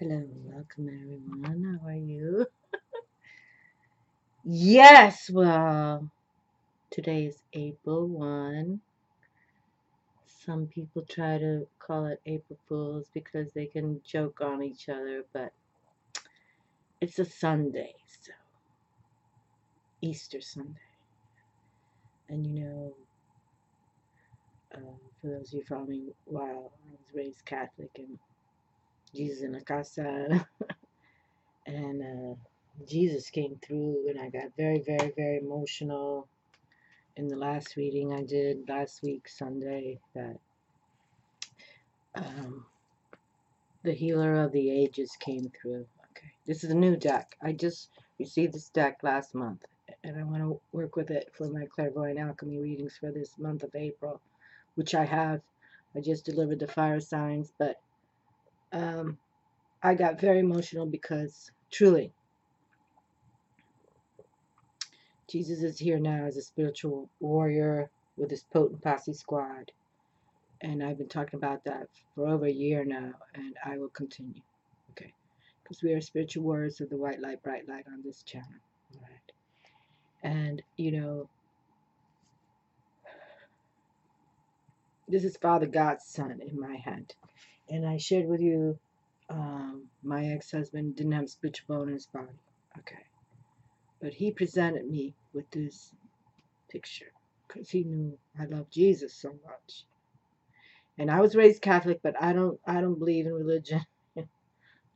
Hello, welcome everyone. How are you? Yes, well, today is April 1. Some people try to call it April Fools because they can joke on each other, but it's a Sunday, so Easter Sunday. And for those of you following me, while I was raised Catholic and Jesus in la casa, and Jesus came through, and I got very, very, very emotional in the last reading I did last week, Sunday, that the Healer of the Ages came through. Okay, this is a new deck. I just received this deck last month, and I want to work with it for my clairvoyant alchemy readings for this month of April, which I have. I just delivered the fire signs, but I got very emotional because truly, Jesus is here now as a spiritual warrior with his potent posse squad. And I've been talking about that for over a year now, and I will continue. Okay, because we are spiritual warriors of the white light, bright light on this channel. All right. And this is Father God's son in my hand. And I shared with you, my ex-husband didn't have spiritual bone in his body. Okay. But he presented me with this picture because he knew I love Jesus so much. And I was raised Catholic, but I don't believe in religion.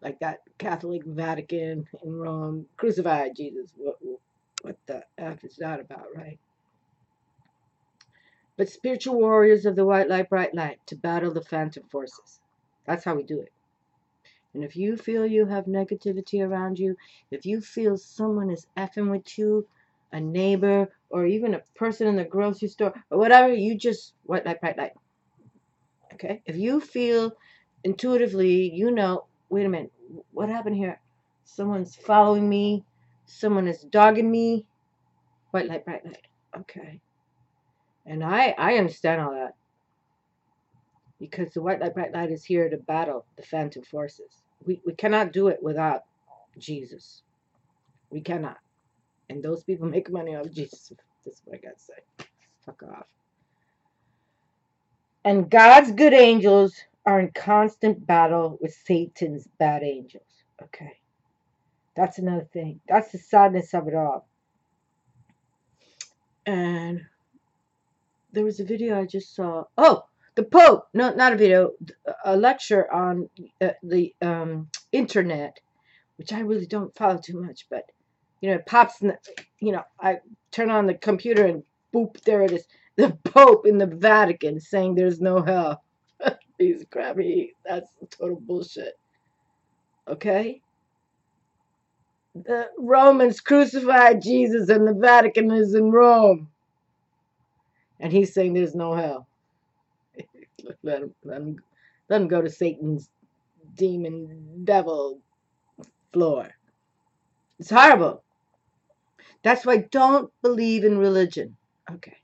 Like that Catholic Vatican in Rome, crucified Jesus. What the F is that about, right? But spiritual warriors of the white light, bright light, to battle the phantom forces. That's how we do it. And if you feel you have negativity around you, if you feel someone is effing with you, a neighbor, or even a person in the grocery store, or whatever, you just white light, bright light. Okay? If you feel intuitively, wait a minute, what happened here? Someone's following me. Someone is dogging me. White light, bright light. Okay. And I understand all that. Because the white light, bright light is here to battle the phantom forces. We cannot do it without Jesus. We cannot. And those people make money off Jesus. That's what I got to say. Fuck off. And God's good angels are in constant battle with Satan's bad angels. Okay. That's another thing. That's the sadness of it all. And there was a video I just saw. Oh, the Pope. No, not a video. A lecture on the internet, which I really don't follow too much. But, it pops in the, I turn on the computer and boop, there it is. The Pope in the Vatican saying there's no hell. These crappy. That's total bullshit. Okay? The Romans crucified Jesus and the Vatican is in Rome. And he's saying there's no hell. let him go to Satan's demon devil floor. It's horrible. That's why don't believe in religion. Okay.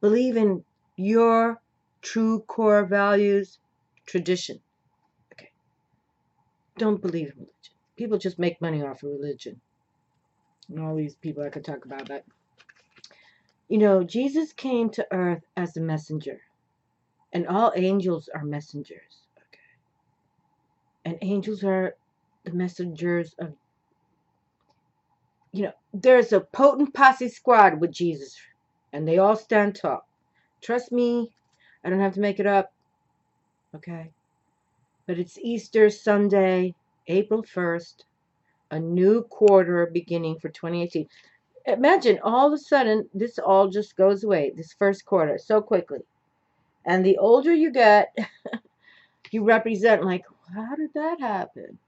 Believe in your true core values, tradition. Okay. Don't believe in religion. People just make money off of religion. And all these people I could talk about that. Jesus came to earth as a messenger. And all angels are messengers. Okay. And angels are the messengers of, there's a potent posse squad with Jesus. And they all stand tall. Trust me, I don't have to make it up. Okay. But it's Easter Sunday, April 1st, a new quarter beginning for 2018. Imagine all of a sudden this all just goes away, this first quarter, so quickly. And the older you get, you represent like, how did that happen?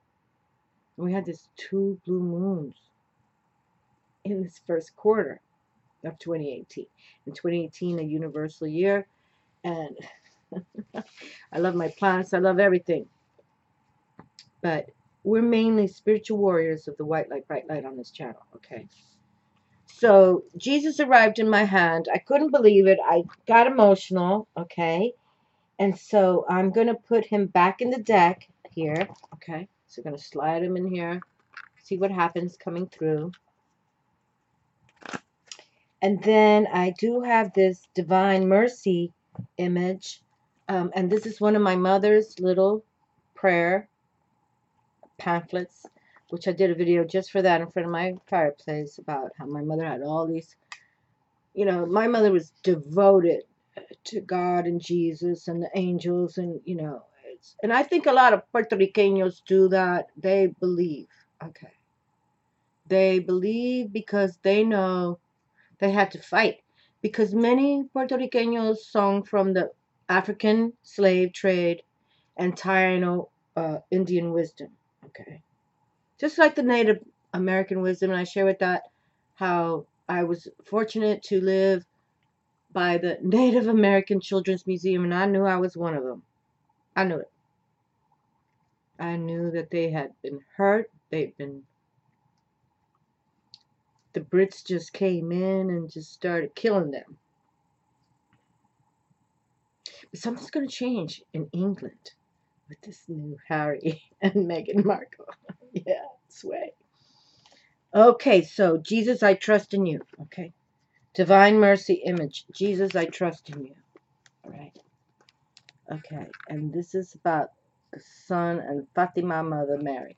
We had this 2 blue moons in this first quarter of 2018. In 2018, a universal year. And I love my plants. I love everything. But we're mainly spiritual warriors of the white light, bright light on this channel. Okay. So Jesus arrived in my hand. I couldn't believe it. I got emotional. Okay. And so I'm going to put him back in the deck here. Okay. So we're going to slide them in here. See what happens coming through. And then I do have this Divine Mercy image. And this is one of my mother's little prayer pamphlets, which I did a video just for that in front of my fireplace about how my mother had all these, you know, my mother was devoted to God and Jesus and the angels, and, you know, and I think a lot of Puerto Ricanos do that. They believe, okay. They believe because they know they had to fight. Because many Puerto Ricanos sung from the African slave trade and Taino Indian wisdom, okay. Just like the Native American wisdom, and I share with that how I was fortunate to live by the Native American Children's Museum, and I knew I was one of them. I knew it. I knew that they had been hurt. The Brits just came in and just started killing them. But something's going to change in England with this new Harry and Meghan Markle. Yeah, sway. Okay, so Jesus, I trust in you. Okay. Divine Mercy image. Jesus, I trust in you. All right. Okay, and this is about the Son and Fatima, Mother Mary.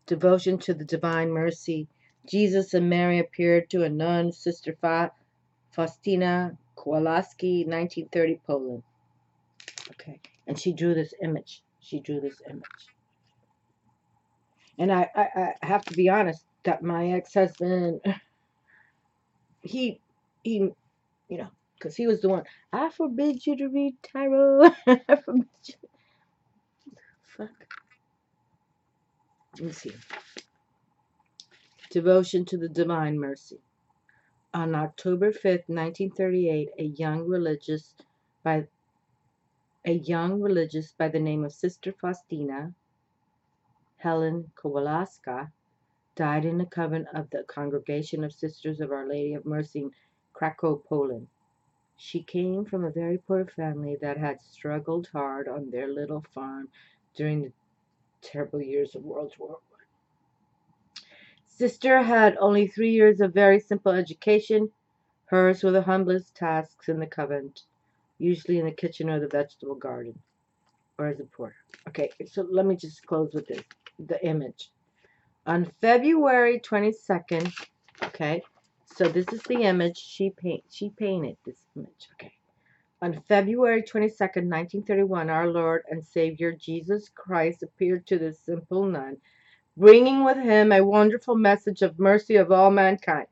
Devotion to the Divine Mercy. Jesus and Mary appeared to a nun, Sister Faustina Kowalski, 1930, Poland. Okay, and she drew this image. She drew this image. And I have to be honest that my ex-husband, he, you know, because he was the one. I forbid you to read tarot. I forbid you. Fuck. Let me see. Devotion to the Divine Mercy. On October 5th, 1938, a young religious by the name of Sister Faustina Helen Kowalska died in the convent of the Congregation of Sisters of Our Lady of Mercy in Krakow, Poland. She came from a very poor family that had struggled hard on their little farm during the terrible years of World War I. Sister had only 3 years of very simple education. Hers were the humblest tasks in the convent, usually in the kitchen or the vegetable garden, or as a porter. Okay, so let me just close with this, the image. On February 22nd, okay, so this is the image she painted this image, okay. On February 22nd, 1931, our Lord and Savior Jesus Christ appeared to this simple nun, bringing with him a wonderful message of mercy of all mankind.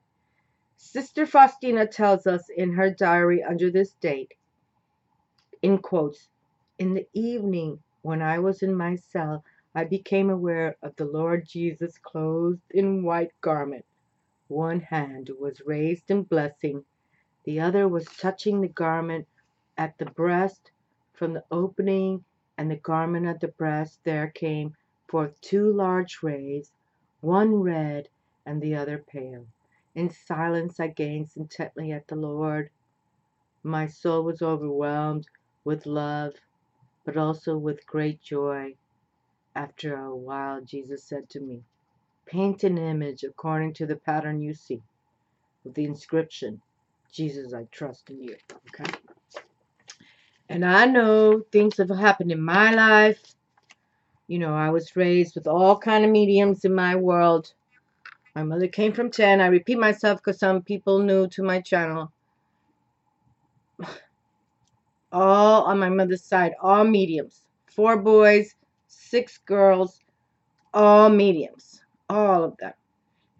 Sister Faustina tells us in her diary under this date, in quotes, in the evening when I was in my cell, I became aware of the Lord Jesus clothed in white garment. One hand was raised in blessing, the other was touching the garment at the breast. From the opening and the garment at the breast there came forth 2 large rays, one red and the other pale. In silence I gazed intently at the Lord. My soul was overwhelmed with love, but also with great joy. After a while Jesus said to me, paint an image according to the pattern you see, with the inscription, Jesus, I trust in you. Okay? And I know things have happened in my life. You know, I was raised with all kind of mediums in my world. My mother came from 10. I repeat myself because some people new to my channel. All on my mother's side, all mediums. 4 boys, 6 girls, all mediums. All of them.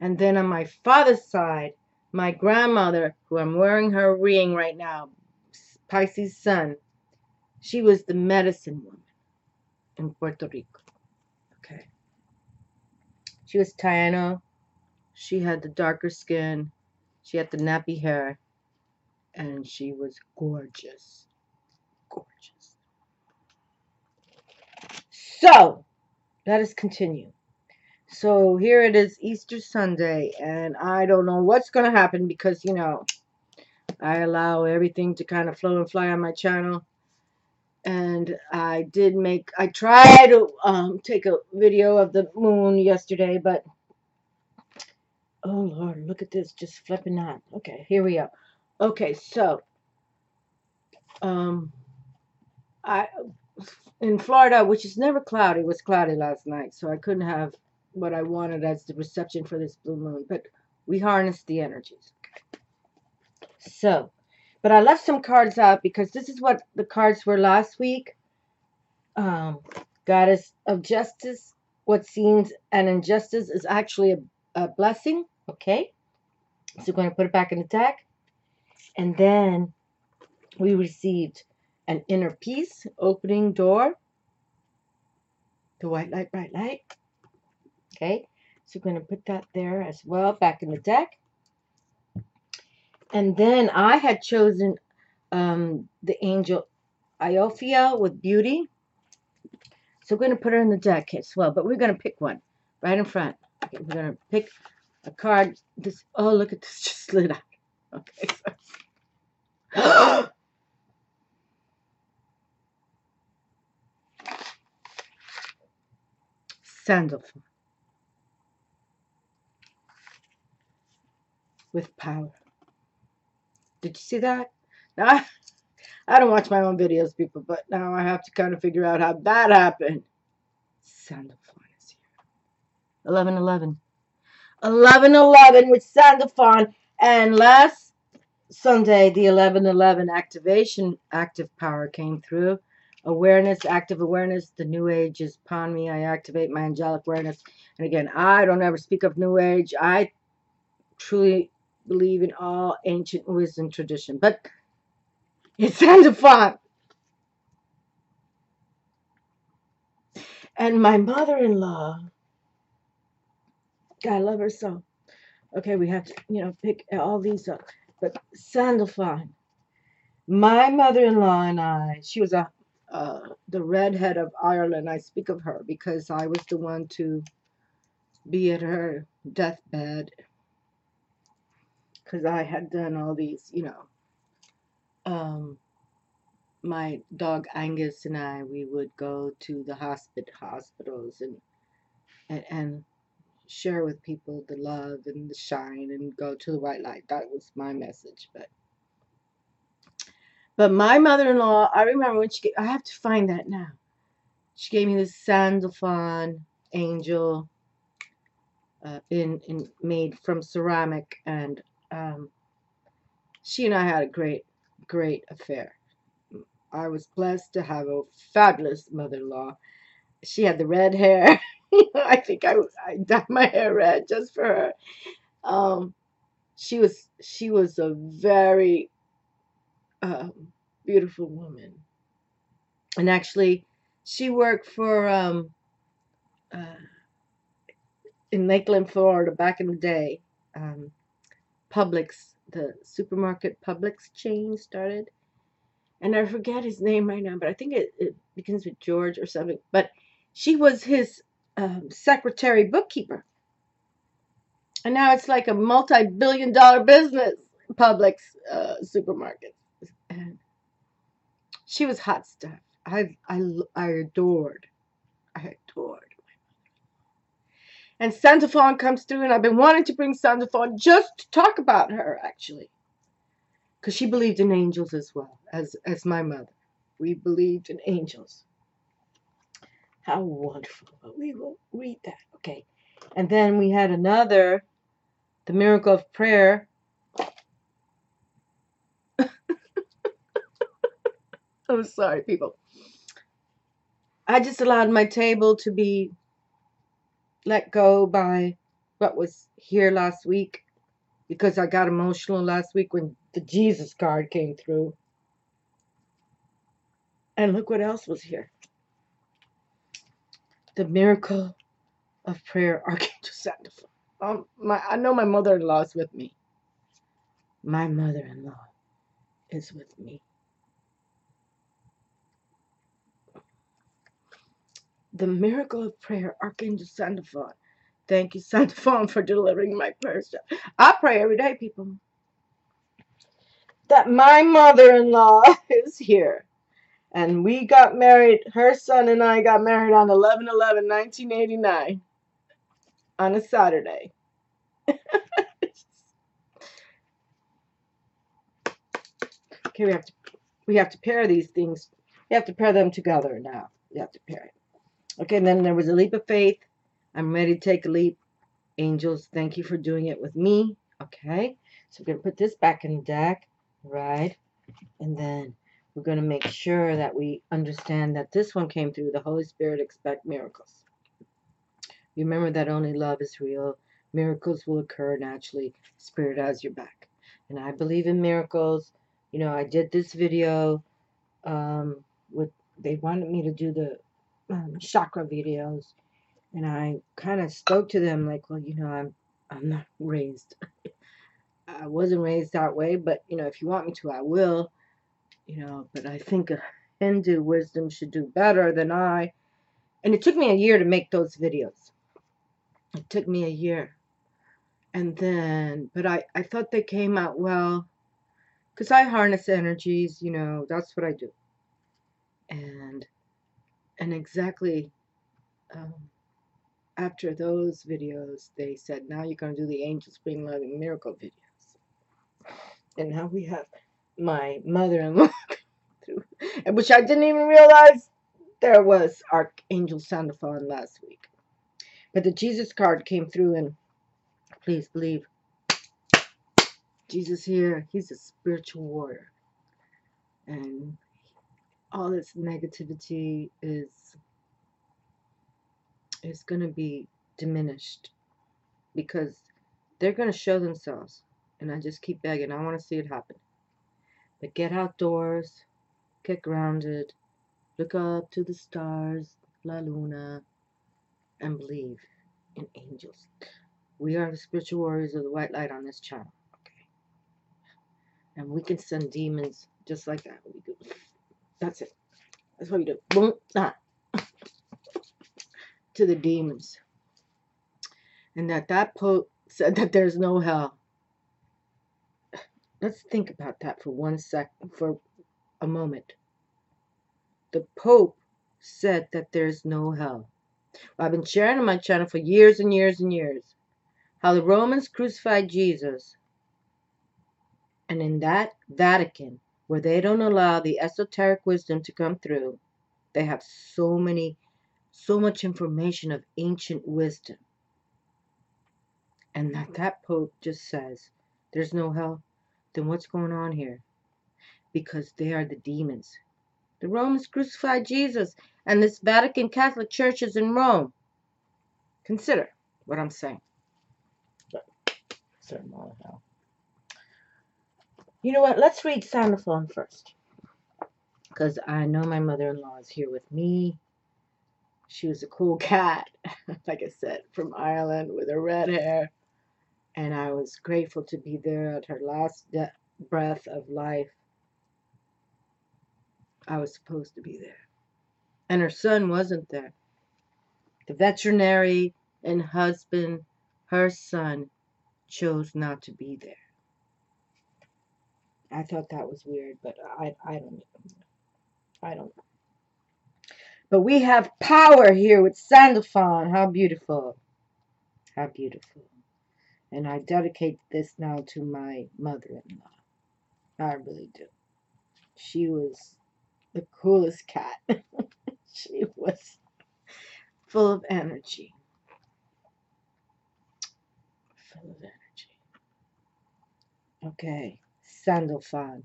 And then on my father's side, my grandmother, who I'm wearing her ring right now, Pisces sun, she was the medicine woman in Puerto Rico. Okay. She was Taino. She had the darker skin. She had the nappy hair. And she was gorgeous. Gorgeous. So, let us continue. So, here it is, Easter Sunday. And I don't know what's going to happen because, you know, I allow everything to kind of flow and fly on my channel. And I tried to take a video of the moon yesterday, but oh Lord, look at this, just flipping out. Okay, here we are. Okay, so I in Florida, which is never cloudy, it was cloudy last night, so I couldn't have what I wanted as the reception for this blue moon, but we harnessed the energies. So, but I left some cards out because this is what the cards were last week. Goddess of Justice, what seems an injustice is actually a blessing. Okay, so we're going to put it back in the deck. And then we received an inner peace, opening door, the white light, bright light. Okay, so we're going to put that there as well, back in the deck. And then I had chosen the angel Iophiel with beauty. So we're going to put her in the deck as well, but we're going to pick one right in front. Okay, we're going to pick a card. This, oh, look at this, just slid out. Okay. Sandalphon with power. Did you see that? Now, I don't watch my own videos, people, but now I have to kind of figure out how that happened. Sandalphon is here. 1111. 1111 with Sandalphon. And last Sunday, the 1111 activation, active power came through. Awareness, active awareness. The New Age is upon me. I activate my angelic awareness. And again, I don't ever speak of New Age. I truly believe in all ancient wisdom tradition. But it's Sandalphon. And my mother-in-law, I love her so. Okay, we have to, pick all these up. But Sandalphon, my mother-in-law and I, she was the redhead of Ireland. I speak of her because I was the one to be at her deathbed because I had done all these, my dog Angus and I, we would go to the hospitals and share with people the love and the shine and go to the white light. That was my message. But my mother-in-law, I remember when I have to find that now. She gave me this Sandalphon angel made from ceramic, and she and I had a great, great affair. I was blessed to have a fabulous mother-in-law. She had the red hair. I think I dyed my hair red just for her. She was a very beautiful woman, and actually, she worked for in Lakeland, Florida, back in the day. Publix, the supermarket Publix chain started, and I forget his name right now, but I think it begins with George or something. But she was his secretary bookkeeper. And now it's like a multi-billion-dollar business, Publix supermarket. And she was hot stuff. I adored. I adored. And Sandalphon comes through, and I've been wanting to bring Sandalphon just to talk about her, actually. Because she believed in angels as well, as my mother. We believed in angels. How wonderful. We will read that. Okay. And then we had another, the miracle of prayer. I'm sorry, people. I just allowed my table to be let go by what was here last week, because I got emotional last week when the Jesus card came through. And look what else was here. The miracle of prayer, Archangel Sandalphon. I know my mother-in-law is with me. My mother-in-law is with me. The miracle of prayer, Archangel Sandalphon. Thank you, Sandalphon, for delivering my prayers. I pray every day, people, that my mother-in-law is here. And we got married, her son and I got married on 11/11/1989 on a Saturday. Okay, we have to pair these things. We have to pair them together now. We have to pair it. Okay, and then there was a leap of faith. I'm ready to take a leap. Angels, thank you for doing it with me. Okay, so we're going to put this back in the deck, right? And then we're going to make sure that we understand that this one came through. The Holy Spirit expect miracles. Remember that only love is real. Miracles will occur naturally. Spirit has your back. And I believe in miracles. You know, I did this video with, they wanted me to do the chakra videos. And I kind of spoke to them like, well, you know, I'm not raised. I wasn't raised that way, but, you know, if you want me to, I will. You know, but I think a Hindu wisdom should do better than I. And it took me a year to make those videos. It took me a year. And then, but I thought they came out well. Because I harness energies, you know, that's what I do. And exactly after those videos, they said, now you're going to do the Angel Spring Loving Miracle videos. And now we have my mother-in-law, which I didn't even realize there was Archangel SANDALPHON last week. But the Jesus card came through, and please believe Jesus here, he's a spiritual warrior. And all this negativity is going to be diminished because they're going to show themselves. And I just keep begging. I want to see it happen. But get outdoors, get grounded, look up to the stars, La Luna, and believe in angels. We are the spiritual warriors of the white light on this channel. Okay. And we can send demons just like that. We do. That's it. That's what we do. Boom. Ah. To the demons. And that Pope said that there's no hell. Let's think about that for a moment. The Pope said that there's no hell. Well, I've been sharing on my channel for years and years and years how the Romans crucified Jesus. And in that Vatican, where they don't allow the esoteric wisdom to come through, they have so much information of ancient wisdom. And that Pope just says, there's no hell. Then what's going on here? Because they are the demons. The Romans crucified Jesus, and this Vatican Catholic Church is in Rome. Consider what I'm saying. You know what? Let's read SANDALPHON first. Because I know my mother-in-law is here with me. She was a cool cat, like I said, from Ireland with her red hair. And I was grateful to be there at her last breath of life. I was supposed to be there. And her son wasn't there. The veterinary and husband, her son, chose not to be there. I thought that was weird, but I don't know. But we have power here with SANDALPHON. How beautiful. How beautiful. And I dedicate this now to my mother-in-law. I really do. She was the coolest cat. She was full of energy. Full of energy. Okay. SANDALPHON.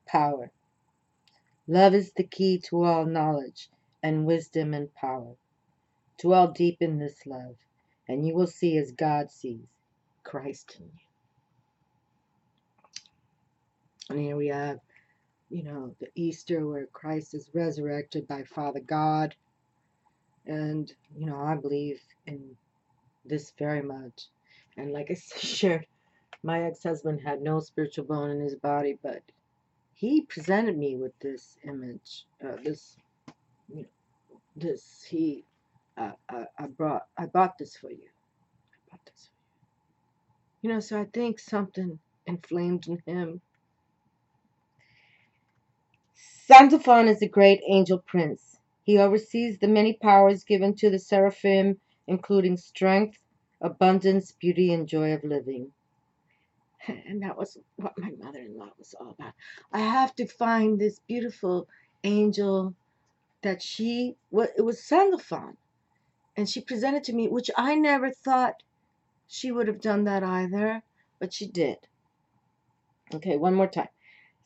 Power. Love is the key to all knowledge and wisdom and power. Dwell deep in this love, and you will see as God sees, Christ in you. And here we have, you know, the Easter where Christ is resurrected by Father God. And, you know, I believe in this very much. And like I shared, my ex-husband had no spiritual bone in his body, but he presented me with this image, I bought this for you. I bought this for you. You know, so I think something inflamed in him. SANDALPHON is the great angel prince. He oversees the many powers given to the seraphim, including strength, abundance, beauty, and joy of living. And that was what my mother-in-law was all about. I have to find this beautiful angel that it was SANDALPHON, and she presented to me, which I never thought she would have done that either, but she did. Okay, one more time.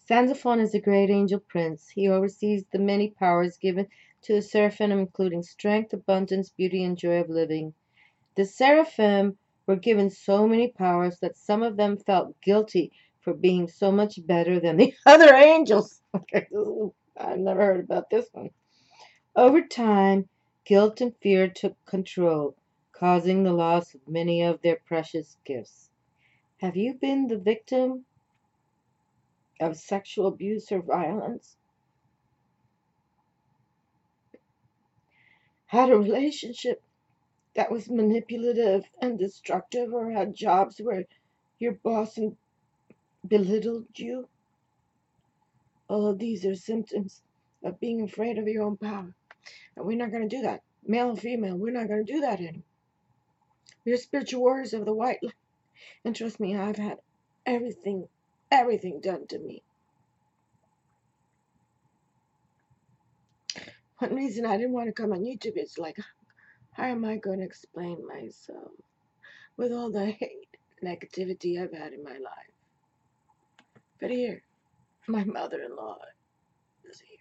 SANDALPHON is a great angel prince. He oversees the many powers given to the seraphim, including strength, abundance, beauty, and joy of living. The seraphim were given so many powers that some of them felt guilty for being so much better than the other angels. Okay, I've never heard about this one. Over time, guilt and fear took control, causing the loss of many of their precious gifts. Have you been the victim of sexual abuse or violence? Had a relationship that was manipulative and destructive, or had jobs where your boss belittled you? All of these are symptoms of being afraid of your own power. And we're not going to do that. Male and female, we're not going to do that anymore. We're spiritual warriors of the white light. And trust me, I've had everything done to me. One reason I didn't want to come on YouTube is like, how am I going to explain myself with all the hate, negativity I've had in my life? But here, my mother-in-law is here.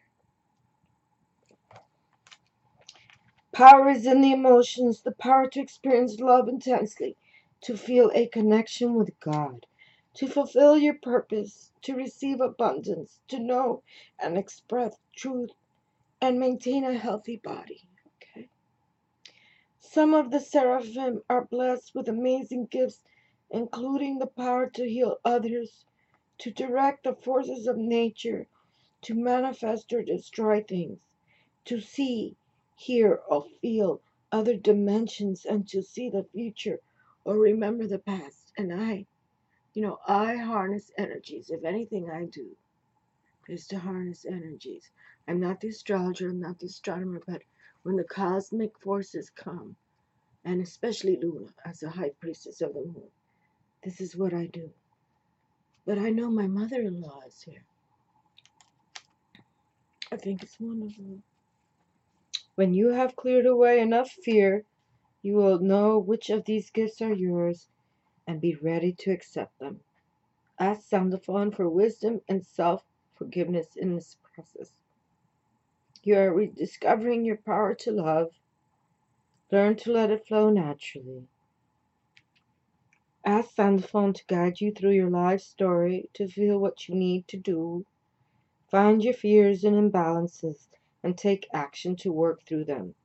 Power is in the emotions, the power to experience love intensely, to feel a connection with God, to fulfill your purpose, to receive abundance, to know and express truth, and maintain a healthy body. Okay. Some of the seraphim are blessed with amazing gifts, including the power to heal others, to direct the forces of nature, to manifest or destroy things, to see, hear, or feel other dimensions, and to see the future or remember the past. And I harness energies. If anything I do is to harness energies. I'm not the astrologer, I'm not the astronomer, but when the cosmic forces come, and especially Luna as a high priestess of the moon, this is what I do. But I know my mother-in-law is here. I think it's wonderful. When you have cleared away enough fear, you will know which of these gifts are yours and be ready to accept them. Ask SANDALPHON for wisdom and self-forgiveness in this process. You are rediscovering your power to love. Learn to let it flow naturally. Ask SANDALPHON to guide you through your life story, to feel what you need to do. Find your fears and imbalances and take action to work through them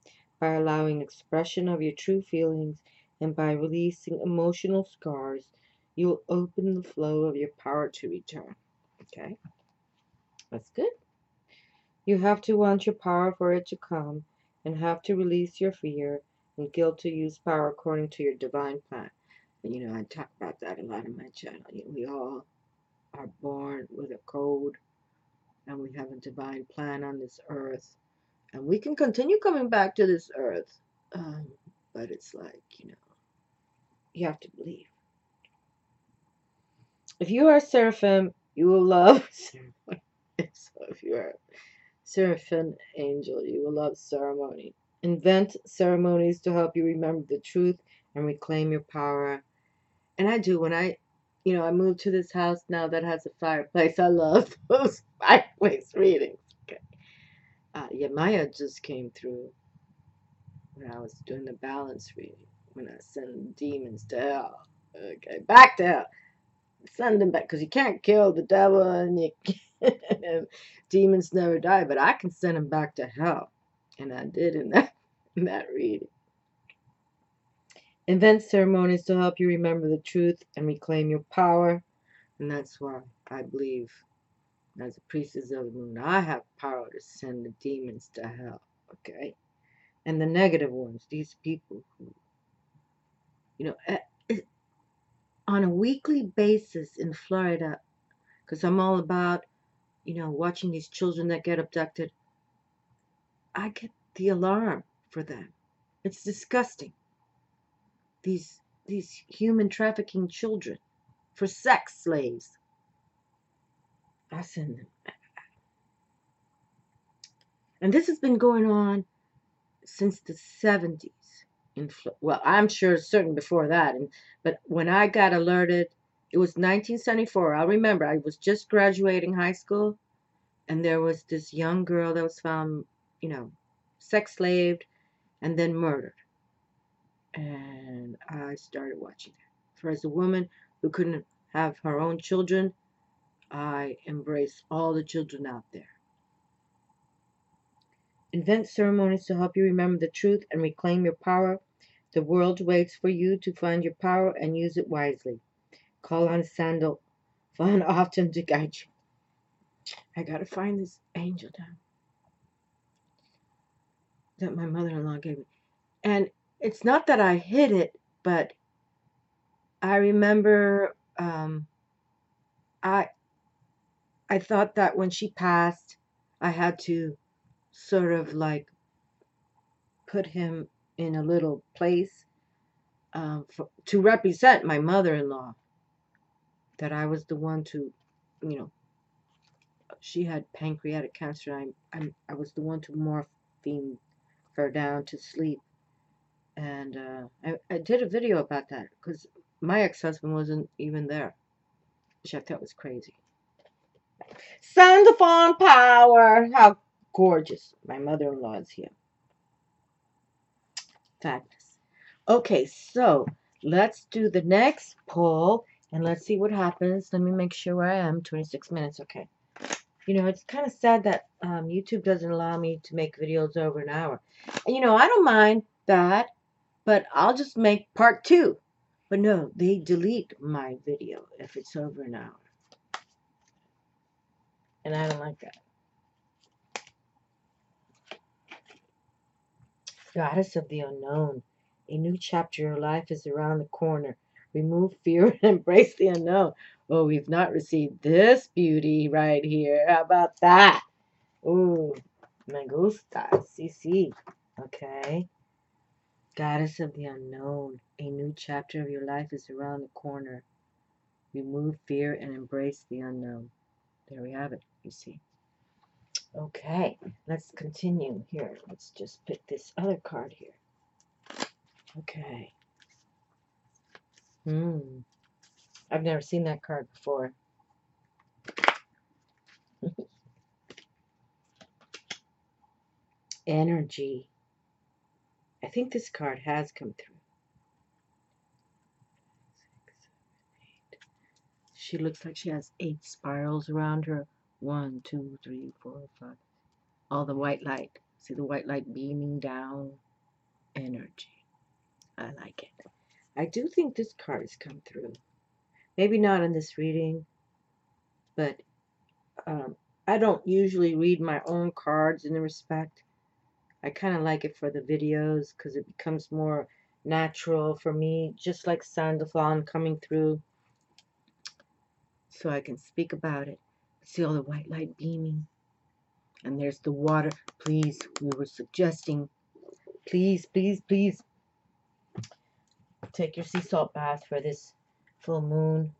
by allowing expression of your true feelings, and by releasing emotional scars. You'll open the flow of your power to return. Okay? That's good. You have to want your power for it to come, and have to release your fear and guilt to use power according to your divine plan. And I talk about that a lot in my channel. We all are born with a code, and we have a divine plan on this earth, and we can continue coming back to this earth, but it's like, you have to believe. If you are a seraphim, you will love ceremony. So if you are a seraphim angel, you will love ceremony. Invent ceremonies to help you remember the truth and reclaim your power. And I do. When I moved to this house now that has a fireplace, I love those fireplace readings. Okay. Maya just came through when I was doing the balance reading, when I send demons to hell. Okay, back to hell. Send them back, because you can't kill the devil, and demons never die, but I can send them back to hell. And I did in that reading. Invent ceremonies to help you remember the truth and reclaim your power. And that's why I believe, as a priestess of the moon, I have power to send the demons to hell. Okay? And the negative ones, these people who, on a weekly basis in Florida, because I'm all about you know, watching these children that get abducted, I get the alarm for them. It's disgusting. These human trafficking children for sex slaves. I send them. And this has been going on since the 70s. Well, I'm sure certain before that. But when I got alerted, it was 1974. I'll remember. I was just graduating high school, and there was this young girl that was found, you know, sex slaved and then murdered. And I started watching that. For as a woman who couldn't have her own children, I embrace all the children out there. Invent ceremonies to help you remember the truth and reclaim your power. The world waits for you to find your power and use it wisely. Call on SANDALPHON often to guide you. I gotta find this angel down that my mother-in-law gave me. And it's not that I hid it, but I remember I thought that when she passed, I had to sort of like put him in a little place to represent my mother-in-law. That I was the one to, you know, she had pancreatic cancer. I was the one to morphine her down to sleep. And I did a video about that because my ex-husband wasn't even there, which I thought was crazy. SANDALPHON power! How gorgeous. My mother-in-law is here. Fabulous. Okay, so let's do the next poll and let's see what happens. Let me make sure where I am. 26 minutes. Okay. You know, it's kind of sad that YouTube doesn't allow me to make videos over an hour. And, you know, I don't mind that, but I'll just make part 2. But no, they delete my video if it's over an hour. And I don't like that. Goddess of the unknown. A new chapter of your life is around the corner. Remove fear and embrace the unknown. Oh, we've not received this beauty right here. How about that? Ooh, me gusta. Sí, sí. Okay. Goddess of the unknown. A new chapter of your life is around the corner. Remove fear and embrace the unknown. There we have it, you see. Okay, let's continue here. Let's just pick this other card here. Okay. I've never seen that card before. Energy. I think this card has come through. 6, 7, 8. She looks like she has 8 spirals around her. 1, 2, 3, 4, 5. All the white light. See the white light beaming down? Energy. I like it. I do think this card has come through. Maybe not in this reading, but I don't usually read my own cards in the respect. I kind of like it for the videos because it becomes more natural for me, just like SANDALPHON coming through, so I can speak about it. See all the white light beaming. And there's the water. Please, we were suggesting, please, please, please, take your sea salt bath for this full moon.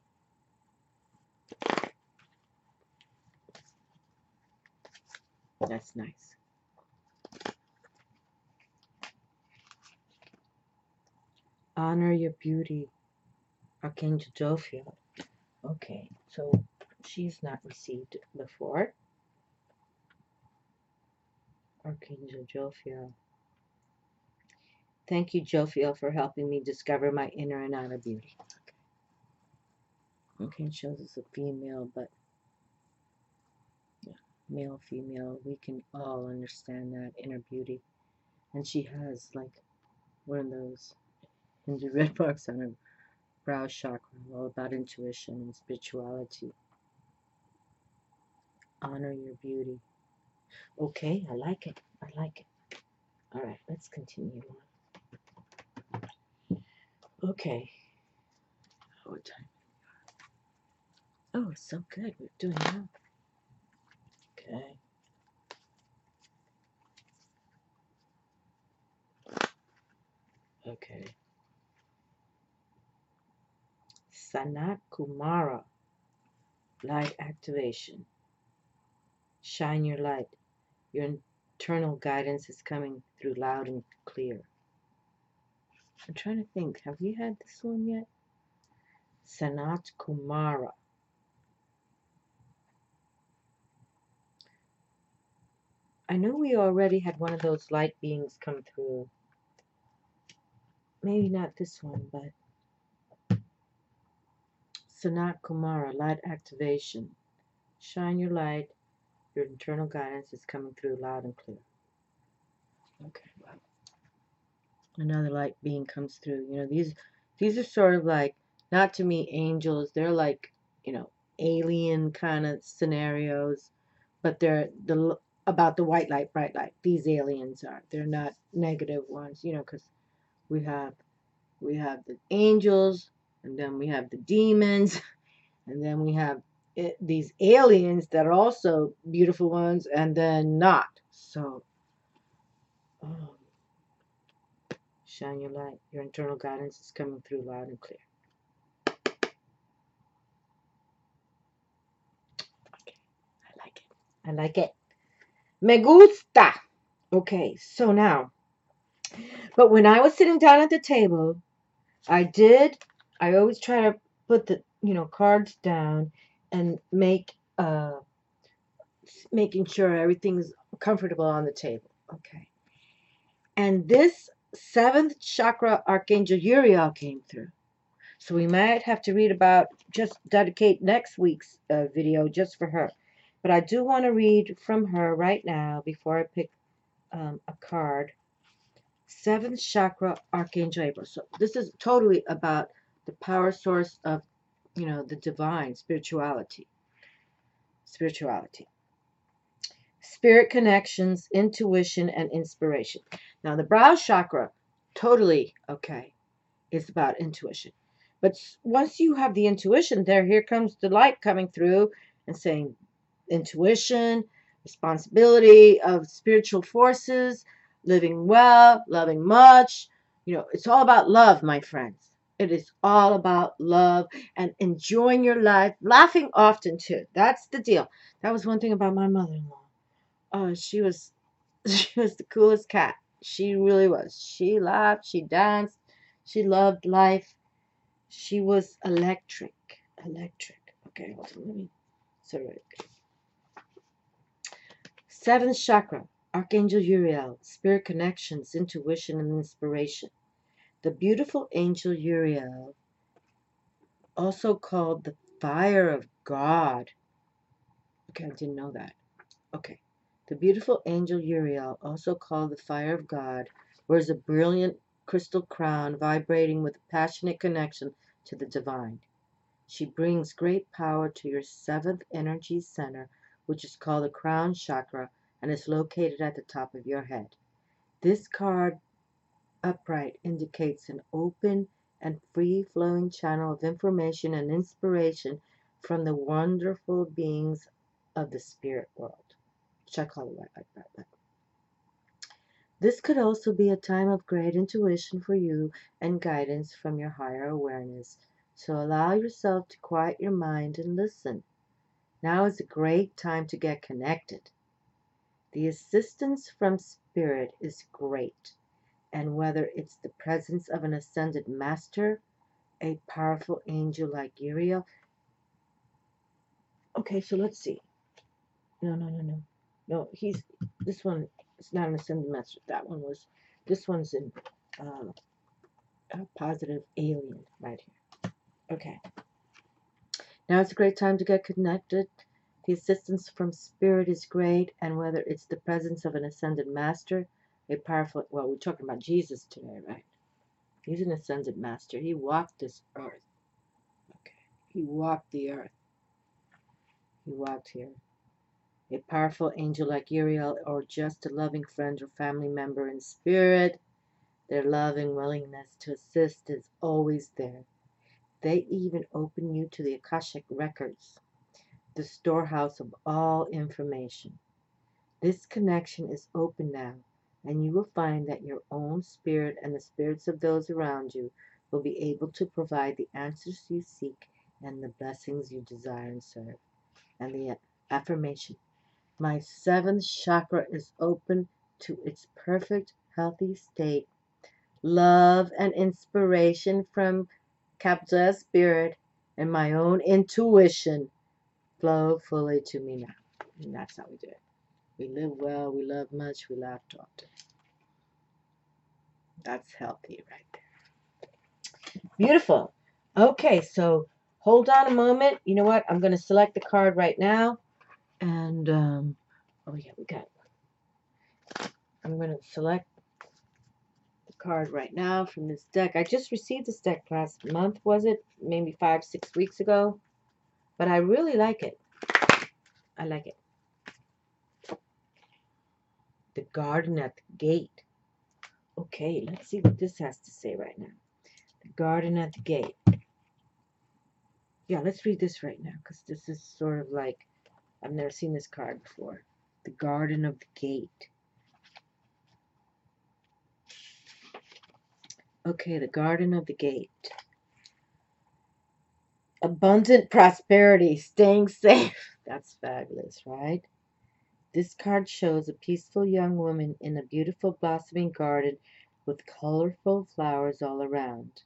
That's nice. Honor your beauty. Archangel Jophiel. Okay, so she's not received before. Archangel Jophiel. Thank you, Jophiel, for helping me discover my inner and outer beauty. Okay, it shows us a female, but yeah, male, female, we can all understand that inner beauty. And she has like one of those Hindu red marks on her brow chakra, all about intuition and spirituality. Honor your beauty. Okay, I like it. I like it. All right, let's continue on. Okay. What time? Oh, it's so good. We're doing well. Okay. Okay. Sanat Kumara. Light activation. Shine your light. Your internal guidance is coming through loud and clear. I'm trying to think. Have we had this one yet? Sanat Kumara. I know we already had one of those light beings come through. Maybe not this one, but Sanat Kumara, light activation. Shine your light. Your internal guidance is coming through loud and clear. Okay, well, another light being comes through. You know, these are sort of like, not to me angels. They're like, you know, alien kind of scenarios, but they're about the white light, bright light. These aliens are. They're not negative ones, you know, because we have the angels, and then we have the demons, and then we have these aliens that are also beautiful ones, and then not. So, shine your light. Your internal guidance is coming through loud and clear. Okay, I like it. I like it. Me gusta. Okay, so now, but when I was sitting down at the table, I always try to put the, you know, cards down and making sure everything's comfortable on the table. Okay. And this seventh chakra Archangel Uriel came through. So we might have to dedicate next week's video just for her. But I do want to read from her right now before I pick a card. Seventh chakra Archangel Gabriel. So this is totally about the power source of, you know, the divine spirituality. Spirit connections, intuition, and inspiration. Now, the brow chakra, totally okay, is about intuition. But once you have the intuition here comes the light coming through and saying intuition, responsibility of spiritual forces, living well, loving much. You know, it's all about love, my friends. It is all about love and enjoying your life, laughing often too. That's the deal. That was one thing about my mother-in-law. She was she was the coolest cat. She really was. She laughed, she danced, she loved life. She was electric. Electric. Okay, hold on, let me sorry. Seventh chakra, Archangel Uriel, spirit connections, intuition, and inspiration. The beautiful angel Uriel, also called the fire of God. Okay, I didn't know that. Okay. The beautiful angel Uriel, also called the fire of God, wears a brilliant crystal crown vibrating with a passionate connection to the divine. She brings great power to your seventh energy center, which is called the crown chakra and is located at the top of your head. This card, upright, indicates an open and free-flowing channel of information and inspiration from the wonderful beings of the spirit world, which I call it like that. This could also be a time of great intuition for you and guidance from your higher awareness. So allow yourself to quiet your mind and listen. Now is a great time to get connected. The assistance from spirit is great, and whether it's the presence of an ascended master, a powerful angel like Uriel. Okay, so let's see. No. No, this one is not an ascended master. This one's in a positive alien right here. Okay. Now it's a great time to get connected. The assistance from spirit is great, and whether it's the presence of an ascended master, a powerful, well, we're talking about Jesus today, right? He's an ascended master. He walked this earth. Okay. He walked the earth. He walked here. A powerful angel like Uriel, or just a loving friend or family member in spirit, their loving willingness to assist is always there. They even open you to the Akashic records. the storehouse of all information. This connection is open now, and you will find that your own spirit and the spirits of those around you will be able to provide the answers you seek and the blessings you desire and serve. And the affirmation: my seventh chakra is open to its perfect, healthy state. Love and inspiration from capital S Spirit and my own intuition flow fully to me now. And that's how we do it. We live well, we love much, we laugh often. That's healthy right there. Beautiful. Okay, so hold on a moment. You know what? I'm going to select the card right now. And, oh yeah, I'm going to select the card right now from this deck. I just received this deck last month, was it? Maybe 5-6 weeks ago. But I really like it. I like it. The Garden at the Gate. Okay, let's see what this has to say right now. The Garden at the Gate. Yeah, let's read this right now, because this is sort of like, I've never seen this card before. The Garden of the Gate. Okay, the Garden of the Gate. Abundant prosperity, staying safe. That's fabulous, right? This card shows a peaceful young woman in a beautiful blossoming garden with colorful flowers all around.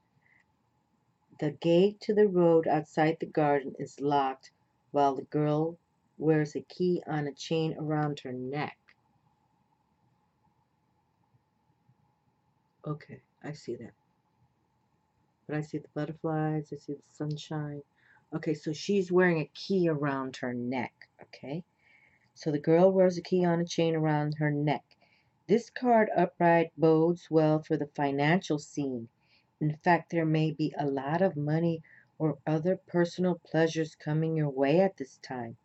The gate to the road outside the garden is locked while the girl wears a key on a chain around her neck. Okay, I see that. But I see the butterflies, I see the sunshine. Okay, so she's wearing a key around her neck, okay? So the girl wears a key on a chain around her neck. This card upright bodes well for the financial scene. In fact, there may be a lot of money or other personal pleasures coming your way at this time.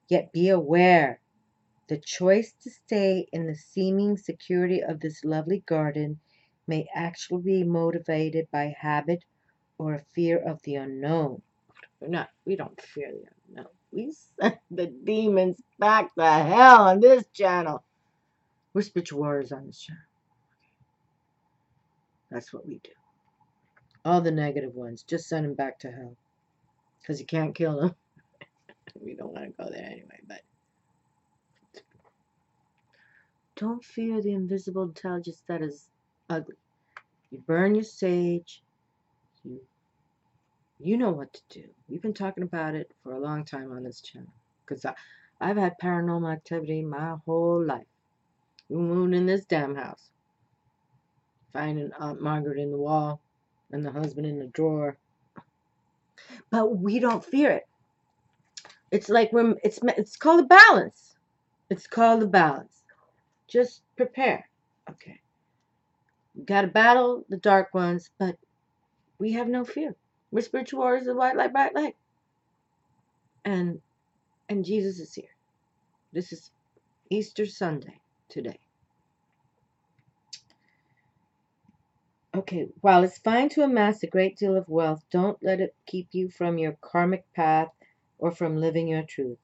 Yet be aware, the choice to stay in the seeming security of this lovely garden may actually be motivated by habit or a fear of the unknown. We don't fear the unknown. We send the demons back to hell on this channel. We're spiritual warriors on this channel. That's what we do. All the negative ones, just send them back to hell. Because you can't kill them. We don't want to go there anyway, but don't fear the invisible intelligence that is ugly. You burn your sage. You know what to do. We've been talking about it for a long time on this channel. Because I've had paranormal activity my whole life. We moved in this damn house. Finding Aunt Margaret in the wall and the husband in the drawer. But we don't fear it. It's like it's called a balance. It's called a balance. Just prepare. Okay. We got to battle the dark ones, but we have no fear. We're spiritual warriors of white light, bright light. And Jesus is here. This is Easter Sunday today. Okay, while it's fine to amass a great deal of wealth, don't let it keep you from your karmic path or from living your truth.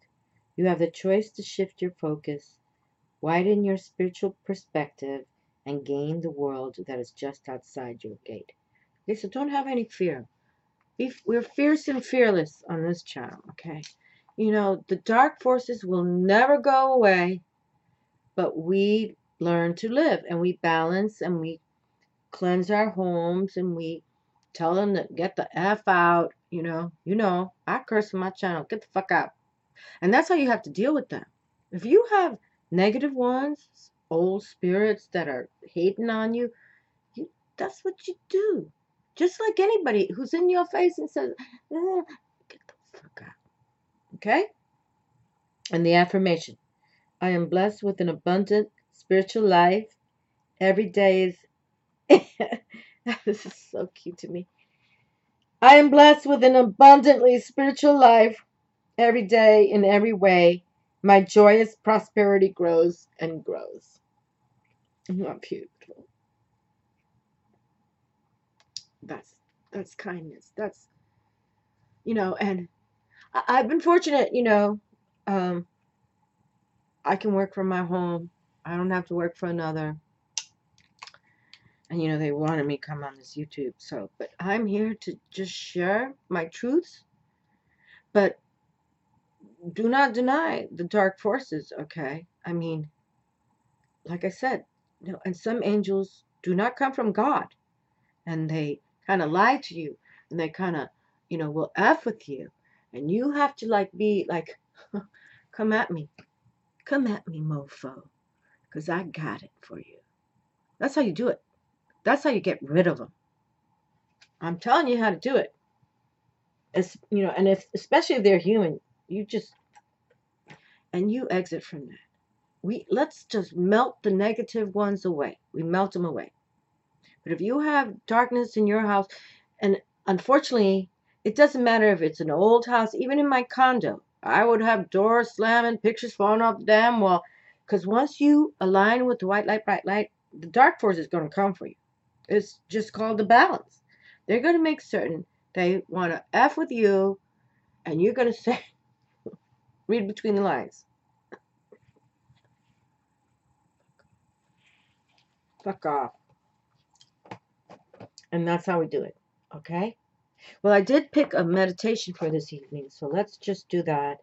You have the choice to shift your focus, widen your spiritual perspective, and gain the world that is just outside your gate. Okay, so don't have any fear. We're fierce and fearless on this channel, okay? You know, the dark forces will never go away, but we learn to live, and we balance, and we cleanse our homes, and we tell them to get the F out, you know, I curse on my channel, get the fuck out. And that's how you have to deal with them. If you have negative ones, old spirits that are hating on you, that's what you do. Just like anybody who's in your face and says, get the fuck out. Okay? And the affirmation: I am blessed with an abundant spiritual life. Every day is this is so cute to me. I am blessed with an abundantly spiritual life. Every day, in every way, my joyous prosperity grows and grows. Not beautiful. That's kindness. That's, and I've been fortunate, I can work from my home. I don't have to work for another. And, they wanted me to come on this YouTube. So, but I'm here to just share my truths. But do not deny the dark forces, okay? I mean, like I said, and some angels do not come from God. And they kind of lie to you. And they kind of, will F with you. And you have to, be like, come at me. Come at me, mofo. Because I got it for you. That's how you do it. That's how you get rid of them. I'm telling you how to do it. It's, and especially if they're human, you exit from that. Let's just melt the negative ones away. We melt them away. But if you have darkness in your house, and unfortunately, it doesn't matter if it's an old house, even in my condo, I would have doors slamming, pictures falling off the damn wall. Because once you align with the white light, bright light, the dark force is going to come for you. It's just called the balance. They're going to make certain they want to F with you, and you're going to say, read between the lines. Fuck off. And that's how we do it. Okay? Well, I did pick a meditation for this evening, so let's just do that.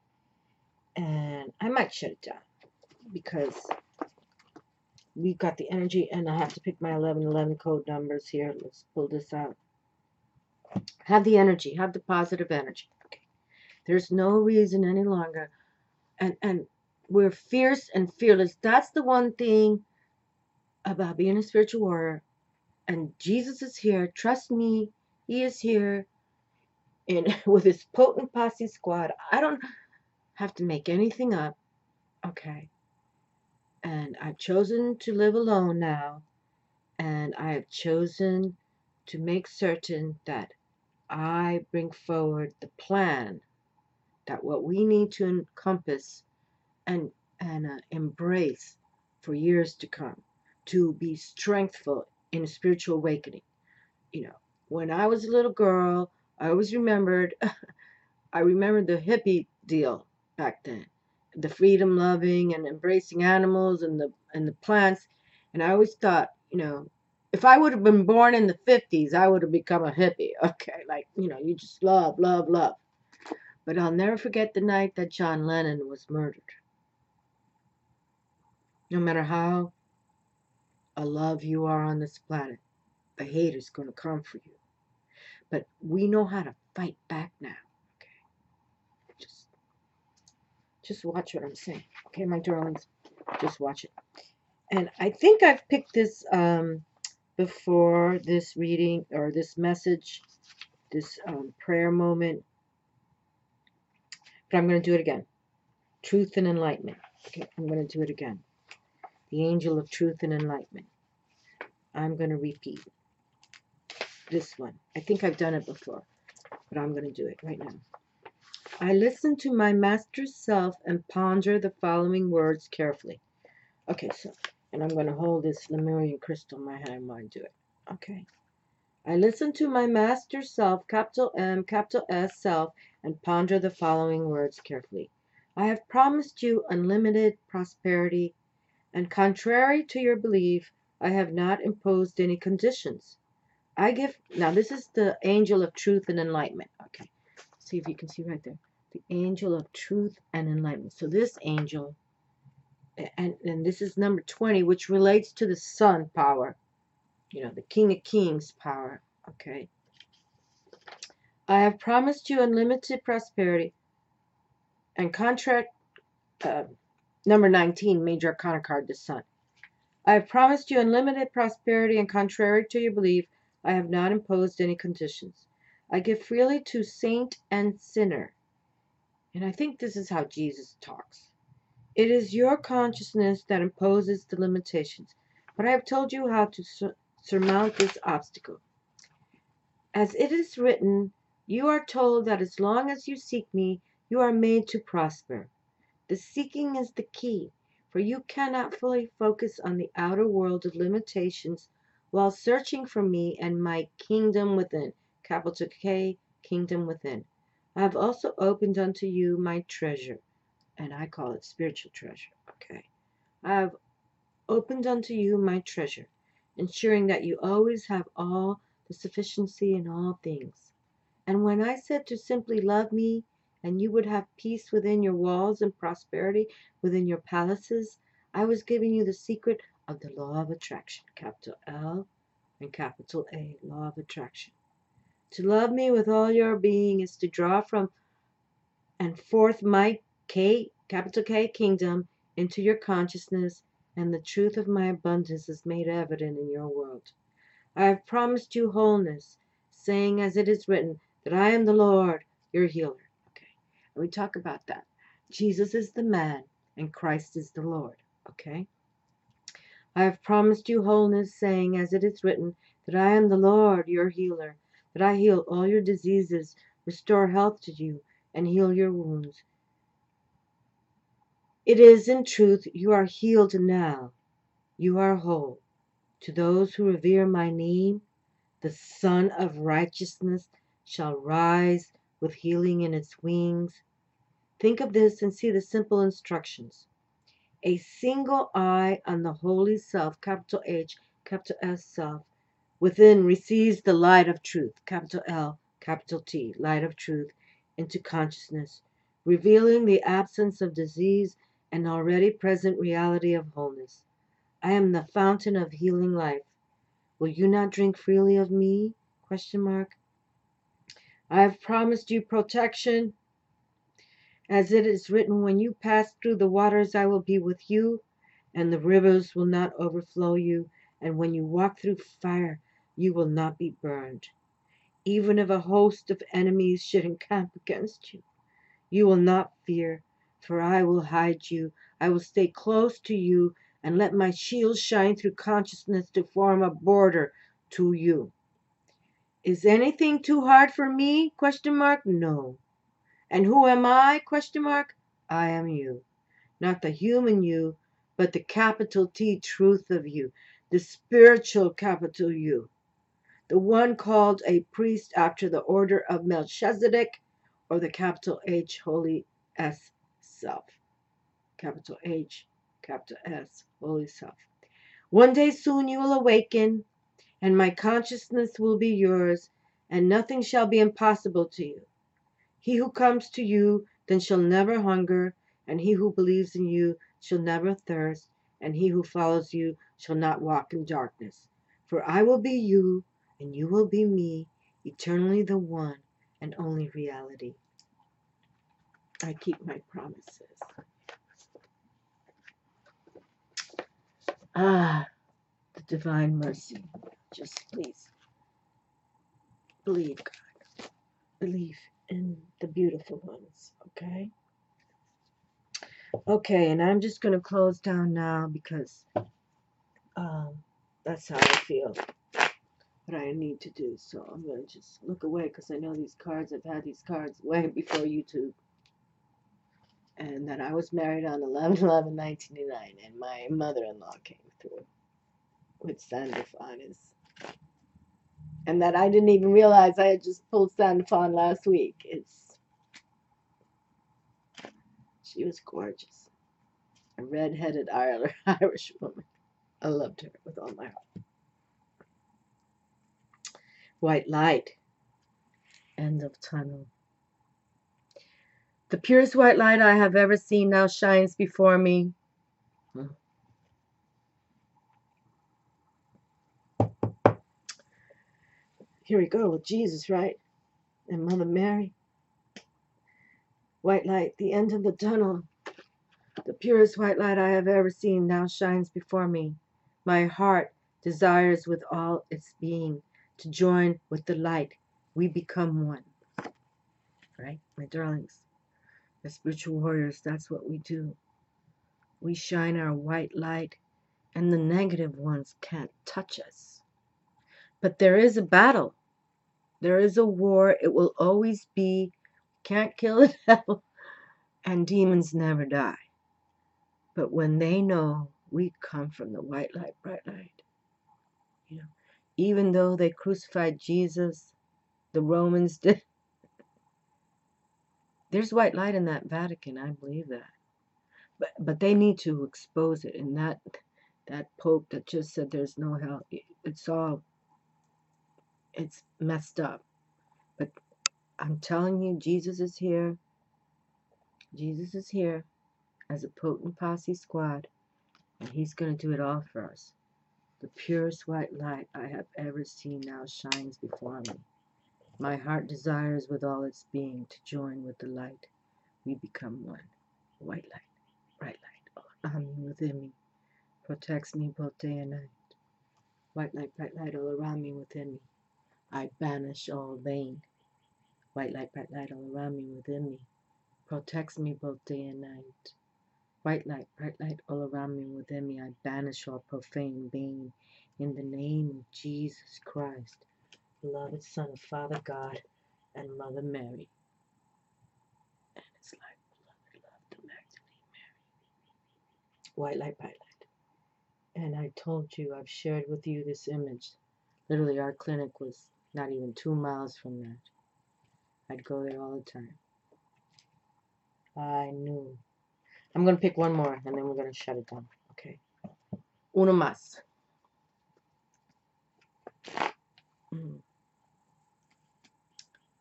And I might shut it down because we got the energy, and I have to pick my 1111 code numbers here. Let's pull this out. Have the energy. Have the positive energy. Okay. There's no reason any longer. And we're fierce and fearless. That's the one thing about being a spiritual warrior. And Jesus is here. Trust me, he is here. And with his potent posse squad, I don't have to make anything up. Okay. And I've chosen to live alone now. And I have chosen to make certain that I bring forward the plan that what we need to encompass and embrace for years to come, to be strengthful in a spiritual awakening. When I was a little girl, I always remembered, I remembered the hippie deal back then, the freedom loving and embracing animals and the plants, and I always thought, if I would have been born in the 50s, I would have become a hippie. Okay, you just love, love, love. But I'll never forget the night that John Lennon was murdered. No matter how alive you are on this planet, the hate is going to come for you. But we know how to fight back now. Okay, just watch what I'm saying. Okay, my darlings, just watch it. And I think I've picked this before this reading or this message, this prayer moment. But I'm going to do it again. Truth and enlightenment. Okay, I'm going to do it again. The angel of truth and enlightenment. I'm going to repeat this one. I think I've done it before, but I'm going to do it right now. I listen to my master self and ponder the following words carefully. Okay, and I'm going to hold this Lemurian crystal in my hand while I do it. Okay. I listen to my master self, capital M, capital S, self, and ponder the following words carefully. I have promised you unlimited prosperity, and contrary to your belief, I have not imposed any conditions. Now this is the angel of truth and enlightenment. Okay, see if you can see right there. The angel of truth and enlightenment. So this angel, and this is number 20, which relates to the sun power. The King of Kings power. Okay. I have promised you unlimited prosperity, and contract, number 19, major arcana card, the sun. I have promised you unlimited prosperity, and contrary to your belief, I have not imposed any conditions. I give freely to saint and sinner. And I think this is how Jesus talks. It is your consciousness that imposes the limitations, but I have told you how to surmount this obstacle. As it is written, you are told that as long as you seek me, you are made to prosper. The seeking is the key, for you cannot fully focus on the outer world of limitations while searching for me and my kingdom within. Capital K, kingdom within. I have also opened unto you my treasure, and I call it spiritual treasure, okay? I have opened unto you my treasure, ensuring that you always have all the sufficiency in all things. And when I said to simply love me, and you would have peace within your walls and prosperity within your palaces, I was giving you the secret of the law of attraction, capital L and capital A, law of attraction. To love me with all your being is to draw from and forth my capital K, kingdom into your consciousness, and the truth of my abundance is made evident in your world. I have promised you wholeness, saying as it is written, that I am the Lord, your healer. Okay, and we talk about that. Jesus is the man, and Christ is the Lord. Okay, I have promised you wholeness, saying as it is written, that I am the Lord, your healer, that I heal all your diseases, restore health to you, and heal your wounds. It is in truth, you are healed now. You are whole. To those who revere my name, the Sun of Righteousness shall rise with healing in its wings. Think of this and see the simple instructions. A single eye on the holy self, capital H, capital S self, within receives the light of truth, capital L, capital T, light of truth, into consciousness, revealing the absence of disease and already present reality of wholeness. I am the fountain of healing life. Will you not drink freely of me? Question mark. I have promised you protection. As it is written, when you pass through the waters, I will be with you, and the rivers will not overflow you. And when you walk through fire, you will not be burned. Even if a host of enemies should encamp against you, you will not fear, for I will hide you. I will stay close to you and let my shield shine through consciousness to form a border to you. Is anything too hard for me? Question mark. No. And who am I? Question mark. I am you. Not the human you, but the capital T truth of you, the spiritual capital U, the one called a priest after the order of Melchizedek, or the capital H Holy S self, capital H, capital S, Holy Self. One day soon you will awaken, and my consciousness will be yours, and nothing shall be impossible to you. He who comes to you then shall never hunger, and he who believes in you shall never thirst, and he who follows you shall not walk in darkness. For I will be you, and you will be me, eternally the one and only reality. I keep my promises. Ah, the divine mercy. Just please believe, God. Believe in the beautiful ones, okay? Okay, and I'm just going to close down now because that's how I feel. What I need to do. So I'm going to just look away because I know these cards, I've had these cards way before YouTube. And that I was married on 11/11/1999, and my mother-in-law came through with SANDALPHON. And that I didn't even realize I had just pulled SANDALPHON last week. She was gorgeous. A red-headed Irish woman. I loved her with all my heart. White light. End of tunnel. The purest white light I have ever seen now shines before me. Here we go with Jesus, right? And Mother Mary. White light, the end of the tunnel. The purest white light I have ever seen now shines before me. My heart desires with all its being to join with the light. We become one. Right, my darlings? As spiritual warriors, that's what we do. We shine our white light, and the negative ones can't touch us. But there is a battle. There is a war. It will always be. Can't kill the devil, and demons never die. But when they know we come from the white light, bright light, even though they crucified Jesus, the Romans did, There's white light in that Vatican. I believe that. But they need to expose it. And that Pope that just said there's no hell, it's messed up. But I'm telling you, Jesus is here. Jesus is here as a potent posse squad. And he's going to do it all for us. The purest white light I have ever seen now shines before me. My heart desires with all its being to join with the light. We become one. White light, bright light, all around me, within me, protects me both day and night. White light, bright light, all around me, within me. I banish all bane. White light, bright light, all around me, within me, protects me both day and night. White light, bright light, all around me, within me, I banish all profane bane. In the name of Jesus Christ, beloved Son of Father God and Mother Mary. And it's like, beloved, love the Magdalene Mary. White light, bright light. And I told you, I've shared with you this image. Literally, our clinic was not even 2 miles from that. I'd go there all the time. I knew. I'm going to pick one more, and then we're going to shut it down. Okay. Uno más.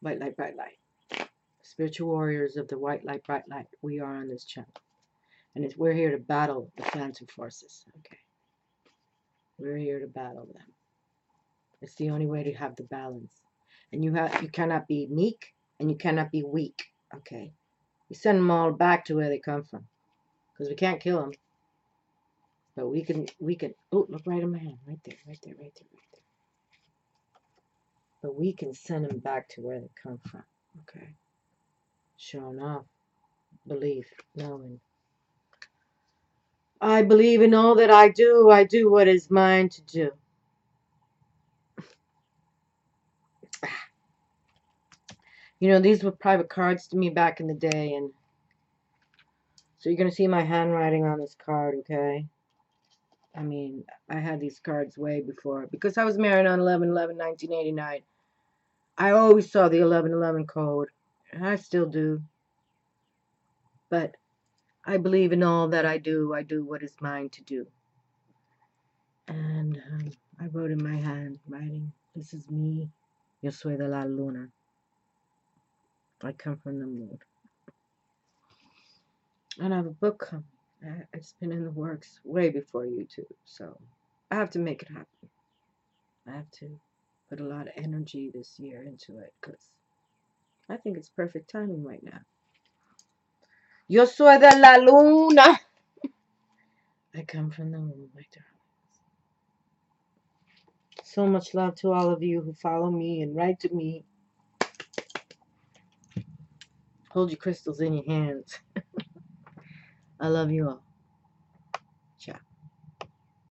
White light, bright light. Spiritual warriors of the white light, bright light. We are on this channel. And we're here to battle the phantom forces. Okay. We're here to battle them. It's the only way to have the balance. And you cannot be meek, and you cannot be weak. Okay. We send them all back to where they come from. Because we can't kill them. But we can, oh, look right in my hand. Right there, right there, right there, right there. But we can send them back to where they come from. Okay. Sure enough. Believe, knowing. I believe in all that I do. I do what is mine to do. You know, these were private cards to me back in the day, and so you're going to see my handwriting on this card, okay? I mean, I had these cards way before, because I was married on 11/11/1989. I always saw the 11/11 code, and I still do. But I believe in all that I do. I do what is mine to do. And I wrote in my handwriting, this is me. Yo soy de la luna. I come from the moon. And I have a book coming. It's been in the works way before YouTube. So I have to make it happen. I have to put a lot of energy this year into it, because I think it's perfect timing right now. Yo soy de la luna. I come from the moon, my darling. So much love to all of you who follow me and write to me. Hold your crystals in your hands. I love you all. Ciao.